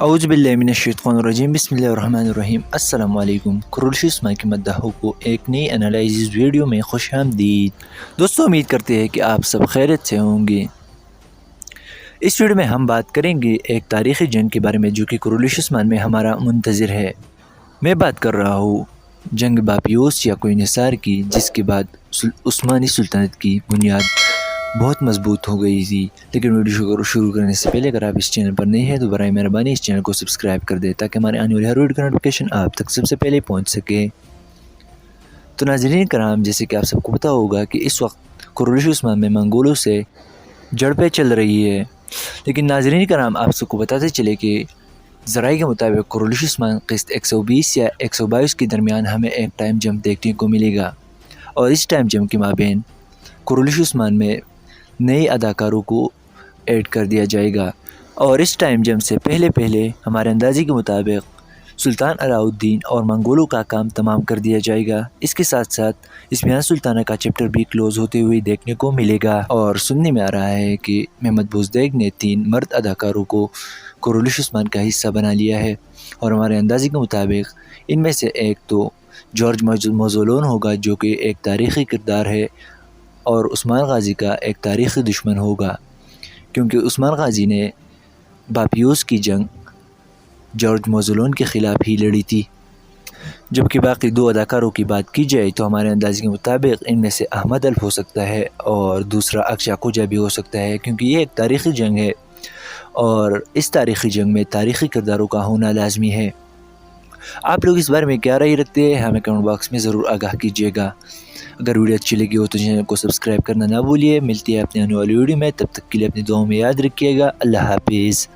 اعوذ باللہ من الشیطان الرجیم بسم اللہ الرحمن الرحیم۔ السلام علیکم۔ قریشی عثمان کے مداحوں کو ایک نئی انالائزز ویڈیو میں خوش آمدید۔ دوستو امید کرتے ہیں کہ آپ سب خیریت سے ہوں گے۔ اس ویڈیو میں ہم بات کریں گے ایک تاریخی جنگ کے بارے میں جو کہ قریشی عثمان میں ہمارا منتظر ہے۔ میں بات کر رہا ہوں جنگ باپیوس یا کوہ نثار کی، جس کے بعد عثمانی سلطنت کی بنیاد بہت مضبوط ہو گئی تھی۔ لیکن ویڈیو شروع کرنے سے پہلے اگر آپ اس چینل پر نہیں ہیں تو برائے مہربانی اس چینل کو سبسکرائب کر دیں تاکہ ہمارے آنے والے ہر ویڈیو کا نوٹیفیکیشن آپ تک سب سے پہلے پہنچ سکے۔ تو ناظرین کرام، جیسے کہ آپ سب کو پتہ ہوگا کہ اس وقت قریشی عثمان میں منگولوں سے جھڑپیں چل رہی ہے، لیکن ناظرین کرام آپ سب کو بتاتے چلے کہ ذرائع کے مطابق قریشی عثمان قسط 120 یا 122 کے درمیان ہمیں ایک ٹائم جمپ دیکھنے کو ملے گا، اور اس ٹائم جمپ کے مابین قریشی عثمان میں نئے اداکاروں کو ایڈ کر دیا جائے گا، اور اس ٹائم جمپ سے پہلے ہمارے اندازے کے مطابق سلطان علاء الدین اور منگولوں کا کام تمام کر دیا جائے گا۔ اس کے ساتھ ساتھ اسمیان سلطانہ کا چیپٹر بھی کلوز ہوتے ہوئے دیکھنے کو ملے گا، اور سننے میں آ رہا ہے کہ محمد بزدیگ نے 3 مرد اداکاروں کو قریشی عثمان کا حصہ بنا لیا ہے، اور ہمارے اندازے کے مطابق ان میں سے ایک تو جارج موزولون ہوگا جو کہ ایک تاریخی کردار ہے، اور عثمان غازی کا ایک تاریخی دشمن ہوگا، کیونکہ عثمان غازی نے باپیوس کی جنگ جارج موزولون کے خلاف ہی لڑی تھی۔ جبکہ باقی 2 اداکاروں کی بات کی جائے تو ہمارے اندازے کے مطابق ان میں سے احمد الف ہو سکتا ہے اور دوسرا اکشا کوجا بھی ہو سکتا ہے، کیونکہ یہ ایک تاریخی جنگ ہے اور اس تاریخی جنگ میں تاریخی کرداروں کا ہونا لازمی ہے۔ آپ لوگ اس بارے میں کیا رائے رکھتے ہیں ہمیں کمنٹ باکس میں ضرور آگاہ کیجیے گا۔ اگر ویڈیو اچھی لگی ہو تو چینل کو سبسکرائب کرنا نہ بھولیے۔ ملتی ہے اپنے آنے والی ویڈیو میں، تب تک کے لیے اپنی دعاؤں میں یاد رکھیے گا۔ اللہ حافظ۔